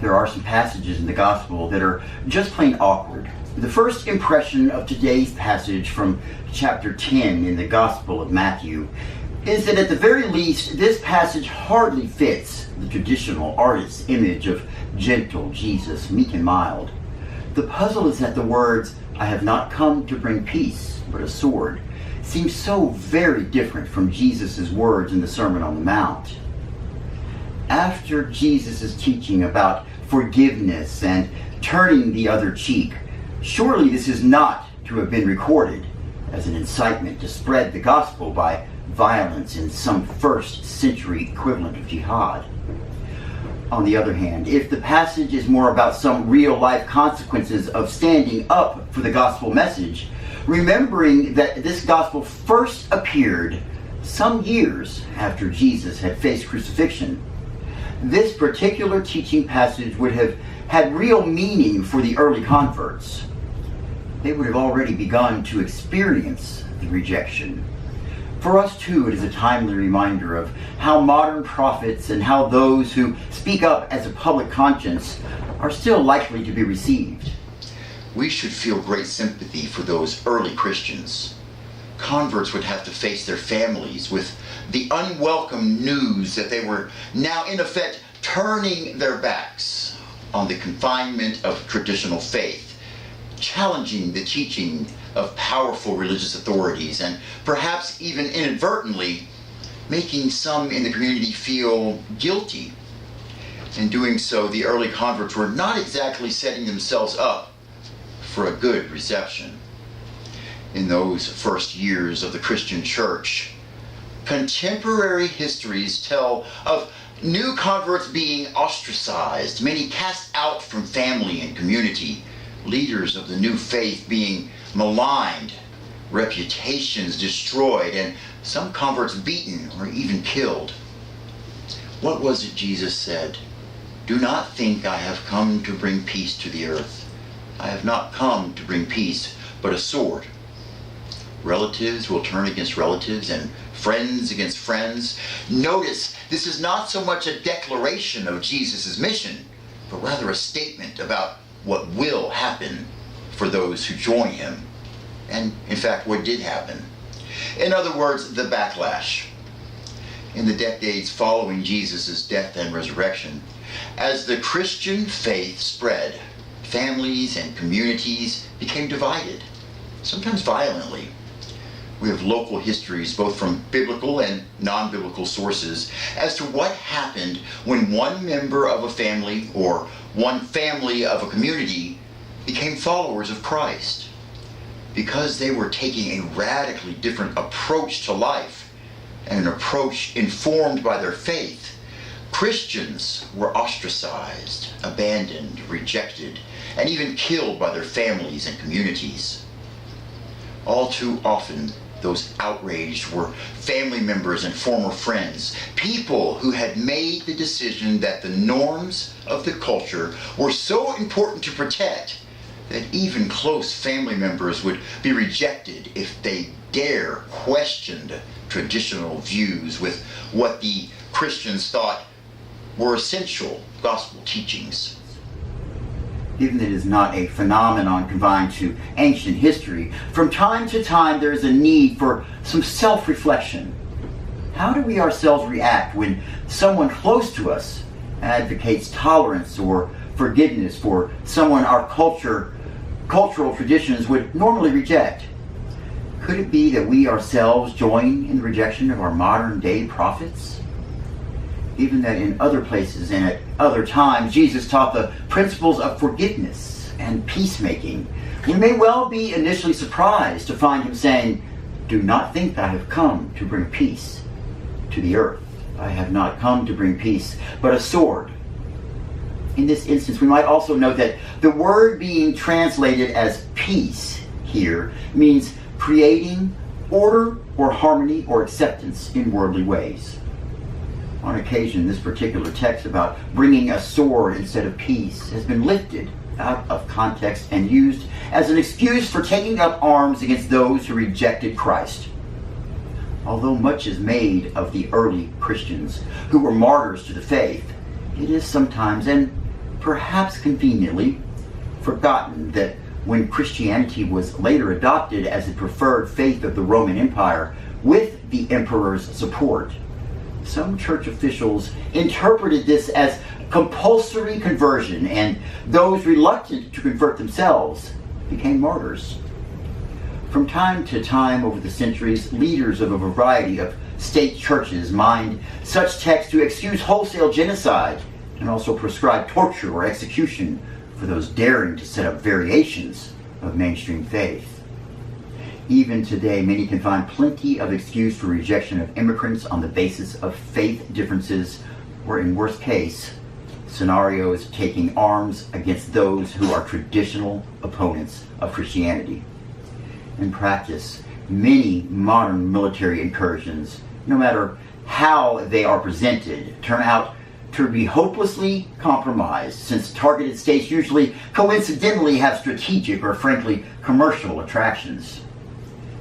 There are some passages in the gospel that are just plain awkward. The first impression of today's passage from chapter 10 in the Gospel of Matthew is that at the very least, this passage hardly fits the traditional artist's image of gentle Jesus, meek and mild. The puzzle is that the words, "I have not come to bring peace, but a sword," seem so very different from Jesus' words in the Sermon on the Mount. After Jesus' teaching about forgiveness and turning the other cheek, surely this is not to have been recorded as an incitement to spread the gospel by violence in some first century equivalent of jihad. On the other hand, if the passage is more about some real life consequences of standing up for the gospel message, remembering that this gospel first appeared some years after Jesus had faced crucifixion, this particular teaching passage would have had real meaning for the early converts. They would have already begun to experience the rejection. For us too, it is a timely reminder of how modern prophets and how those who speak up as a public conscience are still likely to be received. We should feel great sympathy for those early Christians. Converts would have to face their families with the unwelcome news that they were now in effect turning their backs on the confinement of traditional faith, challenging the teaching of powerful religious authorities, and perhaps even inadvertently making some in the community feel guilty. In doing so, the early converts were not exactly setting themselves up for a good reception. In those first years of the Christian church, contemporary histories tell of new converts being ostracized, many cast out from family and community, leaders of the new faith being maligned, reputations destroyed, and some converts beaten or even killed. What was it Jesus said? "Do not think I have come to bring peace to the earth. I have not come to bring peace, but a sword." Relatives will turn against relatives and friends against friends. Notice, this is not so much a declaration of Jesus' mission, but rather a statement about what will happen for those who join him. And in fact, what did happen? In other words, the backlash. In the decades following Jesus' death and resurrection, as the Christian faith spread, families and communities became divided, sometimes violently. We have local histories, both from biblical and non-biblical sources, as to what happened when one member of a family or one family of a community became followers of Christ. Because they were taking a radically different approach to life, and an approach informed by their faith, Christians were ostracized, abandoned, rejected, and even killed by their families and communities. All too often, those outraged were family members and former friends, people who had made the decision that the norms of the culture were so important to protect that even close family members would be rejected if they dare question traditional views with what the Christians thought were essential gospel teachings. Even that it is not a phenomenon confined to ancient history, from time to time there is a need for some self-reflection. How do we ourselves react when someone close to us advocates tolerance or forgiveness for someone our cultural traditions would normally reject? Could it be that we ourselves join in the rejection of our modern day prophets? Even that in other places and at other times, Jesus taught the principles of forgiveness and peacemaking. We may well be initially surprised to find him saying, "Do not think I have come to bring peace to the earth. I have not come to bring peace, but a sword." In this instance, we might also note that the word being translated as peace here means creating order or harmony or acceptance in worldly ways. On occasion, this particular text about bringing a sword instead of peace has been lifted out of context and used as an excuse for taking up arms against those who rejected Christ. Although much is made of the early Christians who were martyrs to the faith, it is sometimes, and perhaps conveniently, forgotten that when Christianity was later adopted as the preferred faith of the Roman Empire with the emperor's support, some church officials interpreted this as compulsory conversion, and those reluctant to convert themselves became martyrs. From time to time over the centuries, leaders of a variety of state churches mined such texts to excuse wholesale genocide and also prescribe torture or execution for those daring to set up variations of mainstream faith. Even today, many can find plenty of excuse for rejection of immigrants on the basis of faith differences, or in worst case, scenarios taking arms against those who are traditional opponents of Christianity. In practice, many modern military incursions, no matter how they are presented, turn out to be hopelessly compromised, since targeted states usually coincidentally have strategic or frankly commercial attractions.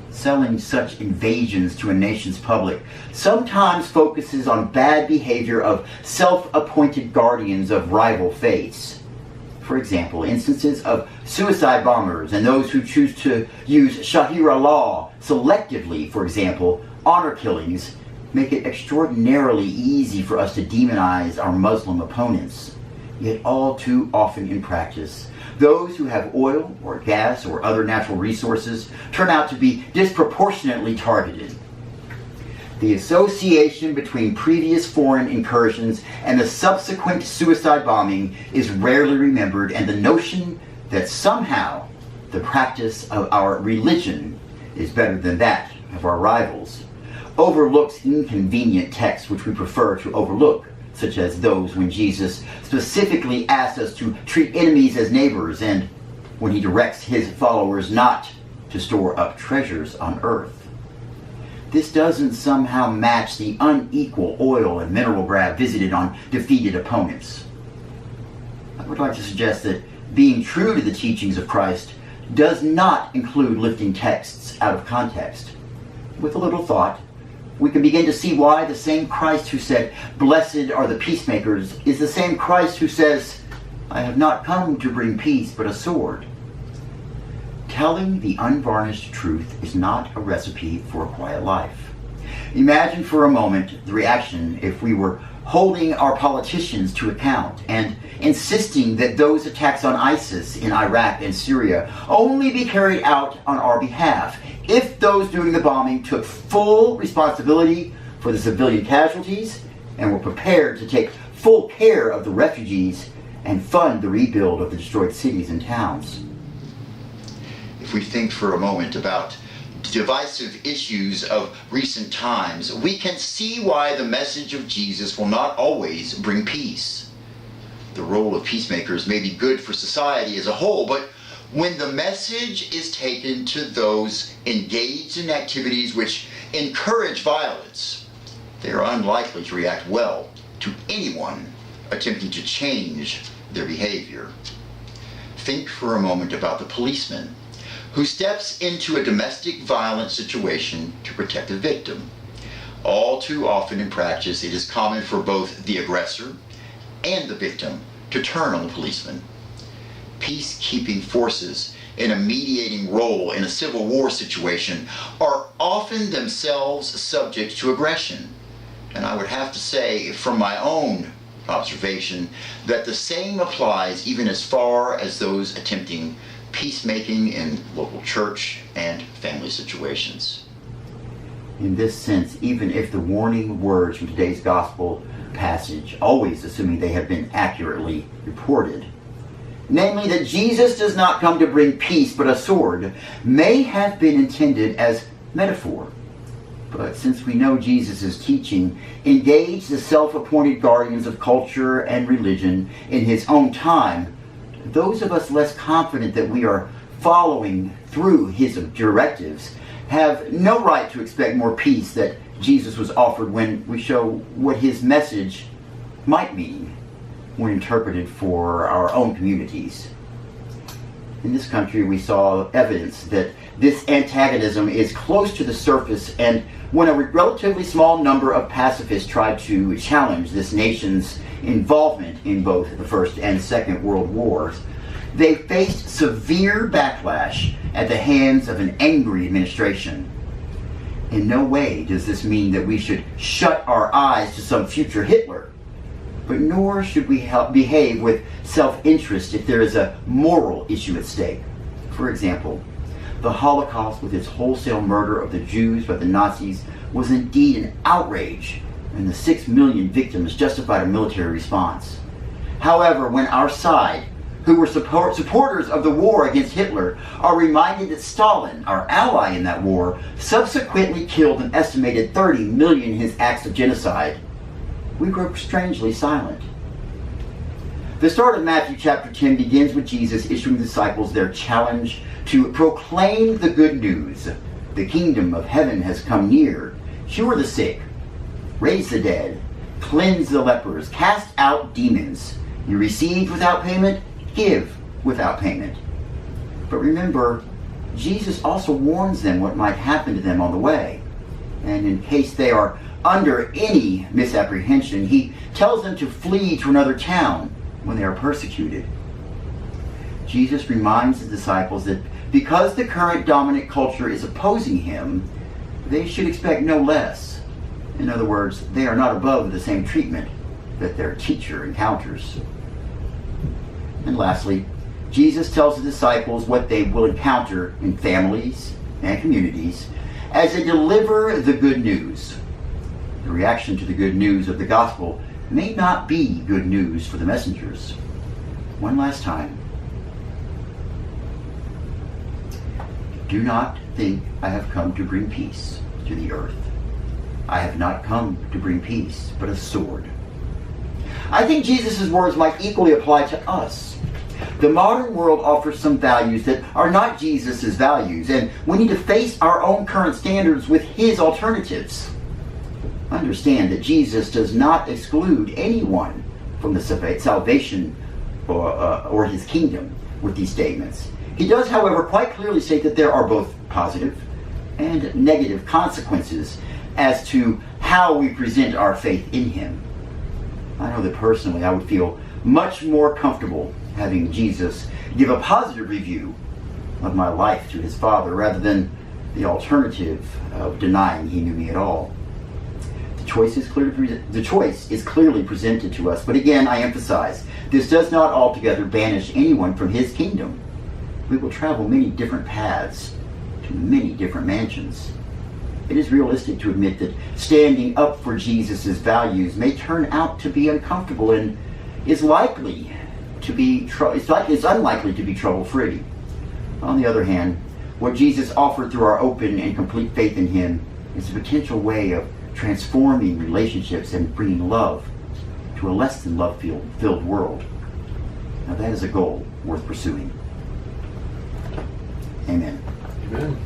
Selling such invasions to a nation's public sometimes focuses on bad behavior of self-appointed guardians of rival faiths. For example, instances of suicide bombers and those who choose to use Sharia law selectively, for example, honor killings, make it extraordinarily easy for us to demonize our Muslim opponents. Yet all too often in practice, those who have oil or gas or other natural resources turn out to be disproportionately targeted. The association between previous foreign incursions and the subsequent suicide bombing is rarely remembered, and the notion that somehow the practice of our religion is better than that of our rivals overlooks inconvenient texts which we prefer to overlook, such as those when Jesus specifically asks us to treat enemies as neighbors, and when he directs his followers not to store up treasures on earth. This doesn't somehow match the unequal oil and mineral grab visited on defeated opponents. I would like to suggest that being true to the teachings of Christ does not include lifting texts out of context. With a little thought, we can begin to see why the same Christ who said, "Blessed are the peacemakers," is the same Christ who says, "I have not come to bring peace, but a sword." Telling the unvarnished truth is not a recipe for a quiet life. Imagine for a moment the reaction if we were holding our politicians to account and insisting that those attacks on ISIS in Iraq and Syria only be carried out on our behalf, if those doing the bombing took full responsibility for the civilian casualties and were prepared to take full care of the refugees and fund the rebuild of the destroyed cities and towns. If we think for a moment about divisive issues of recent times, we can see why the message of Jesus will not always bring peace. The role of peacemakers may be good for society as a whole, but when the message is taken to those engaged in activities which encourage violence, they are unlikely to react well to anyone attempting to change their behavior. Think for a moment about the policeman who steps into a domestic violence situation to protect the victim. All too often in practice, it is common for both the aggressor and the victim to turn on the policeman. Peacekeeping forces in a mediating role in a civil war situation are often themselves subject to aggression. And I would have to say, from my own observation, that the same applies even as far as those attempting peacemaking in local church and family situations. In this sense, even if the warning words from today's gospel passage, always assuming they have been accurately reported, namely that Jesus does not come to bring peace but a sword, may have been intended as metaphor. But since we know Jesus' teaching engaged the self-appointed guardians of culture and religion in his own time, those of us less confident that we are following through his directives have no right to expect more peace that Jesus was offered when we show what his message might mean when interpreted for our own communities. In this country, we saw evidence that this antagonism is close to the surface, and when a relatively small number of pacifists tried to challenge this nation's involvement in both the First and Second World Wars, they faced severe backlash at the hands of an angry administration. In no way does this mean that we should shut our eyes to some future Hitler, but nor should we behave with self-interest if there is a moral issue at stake. For example, the Holocaust, with its wholesale murder of the Jews by the Nazis, was indeed an outrage, and the 6 million victims justified a military response. However, when our side, who were supporters of the war against Hitler, are reminded that Stalin, our ally in that war, subsequently killed an estimated 30 million in his acts of genocide, we grow strangely silent. The start of Matthew chapter 10 begins with Jesus issuing the disciples their challenge to proclaim the good news. The kingdom of heaven has come near. Cure the sick, raise the dead, cleanse the lepers, cast out demons. You received without payment, give without payment. But remember, Jesus also warns them what might happen to them on the way. And in case they are under any misapprehension, he tells them to flee to another town when they are persecuted. Jesus reminds the disciples that because the current dominant culture is opposing him, they should expect no less. In other words, they are not above the same treatment that their teacher encounters. And lastly, Jesus tells the disciples what they will encounter in families and communities as they deliver the good news. The reaction to the good news of the gospel may not be good news for the messengers. One last time. Do not think I have come to bring peace to the earth. I have not come to bring peace, but a sword. I think Jesus' words might equally apply to us. The modern world offers some values that are not Jesus' values, and we need to face our own current standards with his alternatives. Understand that Jesus does not exclude anyone from the salvation or his kingdom with these statements. He does, however, quite clearly state that there are both positive and negative consequences as to how we present our faith in him. I know that personally I would feel much more comfortable having Jesus give a positive review of my life to his Father rather than the alternative of denying he knew me at all. The choice is clearly presented to us, but again, I emphasize, this does not altogether banish anyone from his kingdom. We will travel many different paths to many different mansions. It is realistic to admit that standing up for Jesus' values may turn out to be uncomfortable and is unlikely to be trouble-free. On the other hand, what Jesus offered through our open and complete faith in him is a potential way of transforming relationships and bringing love to a less than love-filled world. Now that is a goal worth pursuing. Amen. Amen.